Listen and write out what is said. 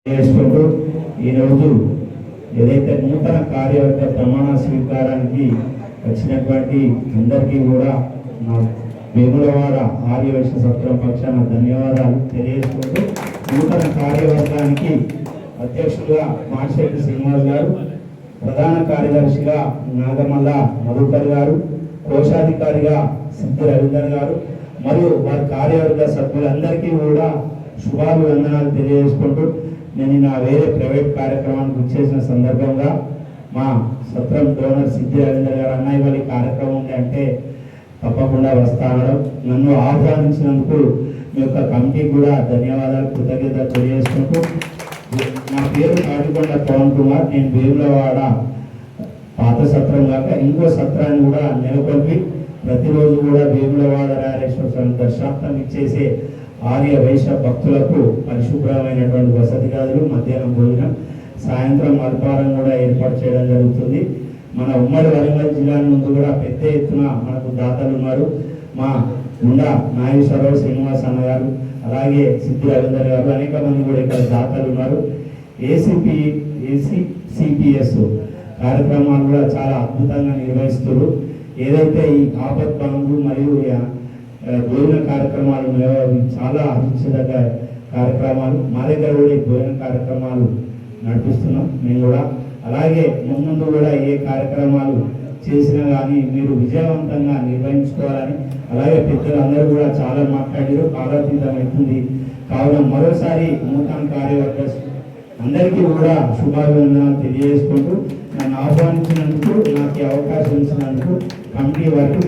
చేసుకుంటూ ఈరోజు ఏదైతే నూతన కార్యవర్గ ప్రమాణ స్వీకారానికి వచ్చినటువంటి అందరికీ కూడా నా వేములవాడ ఆర్యవైశ్య సత్రం పక్షాన ధన్యవాదాలు తెలియజేసుకుంటూ నూతన కార్యవర్గానికి అధ్యక్షులుగా మాచెట్టి శ్రీనివాస్ గారు, ప్రధాన కార్యదర్శిగా నాగమల్ల మధుకర్ గారు, కోశాధికారిగా సిద్ధి రవీందర్ గారు మరియు వారి కార్యవర్గ సభ్యులందరికీ కూడా శుభాభివందనాలు తెలియజేసుకుంటూ నేను నా వేరే ప్రైవేట్ కార్యక్రమానికి వచ్చేసిన సందర్భంగా మా సత్రం డోనర్ సిద్ధి రవీందర్ గారు అన్నయ్య వాళ్ళ కార్యక్రమం ఉంది అంటే తప్పకుండా వస్తానడం, నన్ను ఆహ్వానించినందుకు మీ యొక్క కమిటీకి కూడా ధన్యవాదాలు కృతజ్ఞతలు తెలియజేసుకుంటూ నా పేరు కాటికొండ పవన్ కుమార్. నేను వేములవాడ పాత సత్రం కాక ఇంకో సత్రాన్ని కూడా నెలకొల్పి ప్రతిరోజు కూడా వేములవాడ రాయరేశ్వర స్వామి దర్శనార్థం ఇచ్చేసే ఆర్య వైశ్య భక్తులకు పరిశుభ్రమైనటువంటి వసతి గదులు, మధ్యాహ్నం భోజనం, సాయంత్రం అల్పారం కూడా ఏర్పాటు చేయడం జరుగుతుంది. మన ఉమ్మడి వరంగల్ జిల్లా నుండి కూడా పెద్ద ఎత్తున మనకు దాతలు ఉన్నారు. మా గుండా నాగేశ్వరరావు శ్రీనివాస్ అన్న గారు, అలాగే సిద్ధి రవీందర్ గారు, అనేక మంది కూడా ఇక్కడ దాతలు ఉన్నారు. ఏసీసీపీఎస్ కార్యక్రమాలు కూడా చాలా అద్భుతంగా నిర్వహిస్తారు. ఏదైతే ఈ ఆపత్ బంధువులు మరియు భోజన కార్యక్రమాలు చాలా అభివృద్ధిదగ్గ కార్యక్రమాలు. మా దగ్గర కూడా ఈ భోజన కార్యక్రమాలు నడిపిస్తున్నాం మేము కూడా. అలాగే ముందు కూడా ఏ కార్యక్రమాలు చేసినా కానీ మీరు విజయవంతంగా నిర్వహించుకోవాలని, అలాగే పెద్దలందరూ కూడా చాలా మాట్లాడారు, కాలాతీతం అవుతుంది కావున మరోసారి నూతన కార్యవర్గ అందరికీ కూడా శుభాభివందనాలు తెలియజేసుకుంటూ నన్ను ఆహ్వానించినందుకు, నాకు అవకాశం ఇచ్చినందుకు కమిటీ వారికి